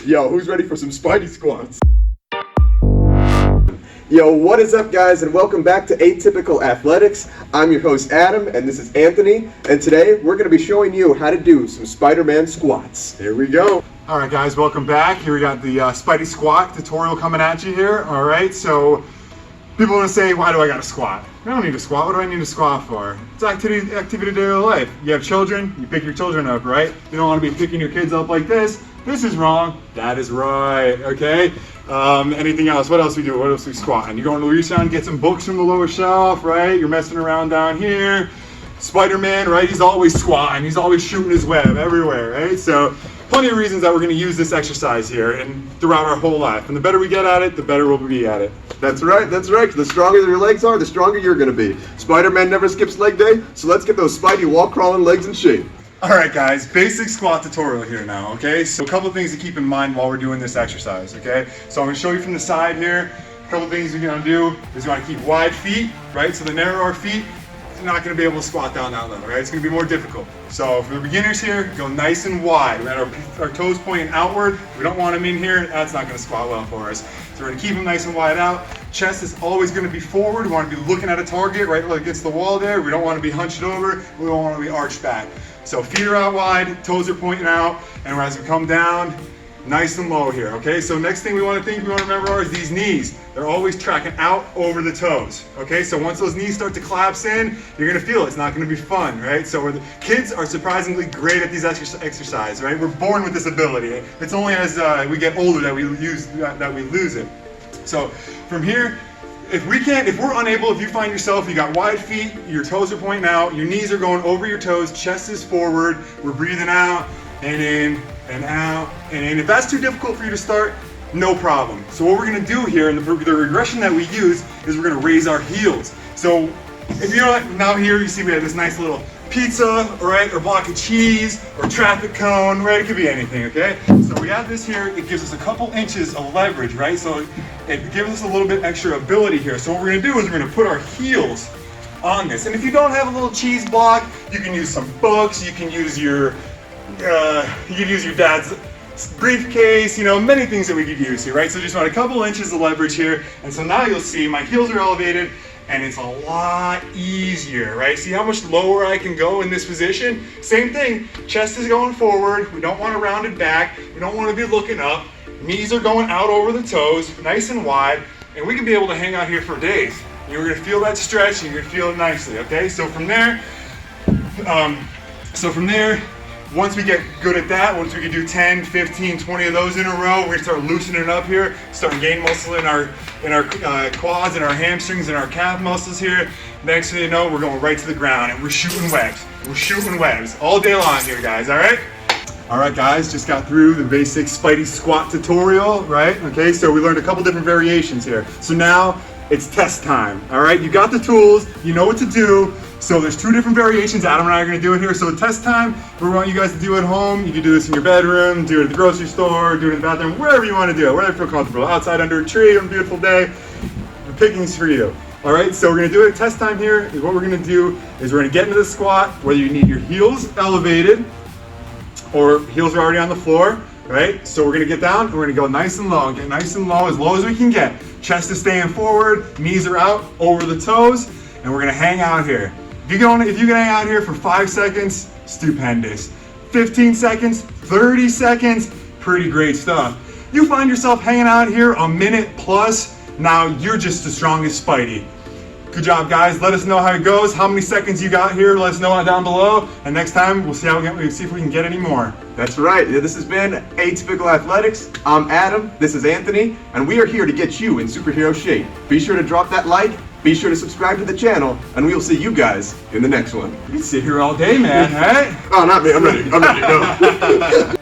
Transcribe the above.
Yo, who's ready for some Spidey squats? Yo, what is up guys, and welcome back to Atypical Athletics. I'm your host Adam, and this is Anthony, and today we're going to be showing you how to do some Spider-Man squats. Here we go. Alright guys, welcome back. Here we got the Spidey squat tutorial coming at you here. Alright, so people want to say, why do I got to squat? I don't need to squat. What do I need to squat for? It's activity of daily life. You have children, you pick your children up, right? You don't want to be picking your kids up like this. This is wrong. That is right, okay? Anything else? What else we do? What else we squat? And you're going to reach down and get some books from the lower shelf, right? You're messing around down here. Spider-Man, right? He's always squatting. He's always shooting his web everywhere, right? So plenty of reasons that we're going to use this exercise here and throughout our whole life. And the better we get at it, the better we'll be at it. That's right, that's right. The stronger your legs are, the stronger you're going to be. Spider-Man never skips leg day, so let's get those Spidey wall-crawling legs in shape. Alright guys, basic squat tutorial here now, okay? So a couple of things to keep in mind while we're doing this exercise, okay? So I'm going to show you from the side here. A couple of things you're going to do is you want to keep wide feet, right? So the narrower feet, you're not going to be able to squat down that level, right? It's going to be more difficult. So for the beginners here, go nice and wide. We have our toes pointing outward. We don't want them in here. That's not going to squat well for us. So we're going to keep them nice and wide out. Chest is always going to be forward. We want to be looking at a target right against the wall there. We don't want to be hunched over. We don't want to be arched back. So feet are out wide, toes are pointing out, and as we come down, nice and low here, okay? So next thing we want to remember is these knees. They're always tracking out over the toes, okay? So once those knees start to collapse in, you're going to feel it. It's not going to be fun, right? So the kids are surprisingly great at these exercises, right? We're born with this ability. It's only as we get older that we lose it. So from here, if we're unable, if you find yourself, you got wide feet, your toes are pointing out, your knees are going over your toes, chest is forward, we're breathing out and in and out and in. If that's too difficult for you to start, no problem. So what we're going to do here, and the regression that we use, is we're going to raise our heels. So if you know, now here you see we have this nice little pizza, right, or block of cheese, or traffic cone, right? It could be anything, okay? So we have this here, it gives us a couple inches of leverage, right? So it gives us a little bit extra ability here. So what we're gonna do is we're gonna put our heels on this. And if you don't have a little cheese block, you can use some books, you can use your dad's briefcase, you know, many things that we could use here, right? So just want a couple inches of leverage here. And so now you'll see my heels are elevated, and it's a lot easier, right? See how much lower I can go in this position? Same thing, chest is going forward. We don't want to round it back. We don't want to be looking up. Knees are going out over the toes, nice and wide, and we can be able to hang out here for days. You're gonna feel that stretch, and you're gonna feel it nicely, okay? So from there, once we get good at that, once we can do 10, 15, 20 of those in a row, we're gonna start loosening it up here, start to gain muscle in our quads and our hamstrings and our calf muscles here. Next thing you know, we're going right to the ground and we're shooting webs. We're shooting webs all day long here, guys, all right? All right, guys, just got through the basic Spidey squat tutorial, right? Okay, so we learned a couple different variations here. So now it's test time, all right? You got the tools, you know what to do. So there's two different variations. Adam and I are going to do it here. So test time, we want you guys to do it at home. You can do this in your bedroom, do it at the grocery store, do it in the bathroom, wherever you want to do it, wherever you feel comfortable. Outside under a tree on a beautiful day, the pickings for you. All right, so we're going to do it at test time here. What we're going to do is we're going to get into the squat, whether you need your heels elevated or heels are already on the floor, right? So we're going to get down and we're going to go nice and low, get nice and low as we can get. Chest is staying forward, knees are out over the toes, and we're going to hang out here. If you can hang out here for 5 seconds, stupendous. 15 seconds, 30 seconds, pretty great stuff. You find yourself hanging out here a minute plus, now you're just the strongest Spidey. Good job, guys. Let us know how it goes, how many seconds you got here. Let us know down below, and next time we'll see if we can get any more. That's right. This has been Atypical Athletics. I'm Adam. This is Anthony, and we are here to get you in superhero shape. Be sure to drop that like. Be sure to subscribe to the channel, and we will see you guys in the next one. You can sit here all day, man, right? Oh, not me. I'm ready. Go.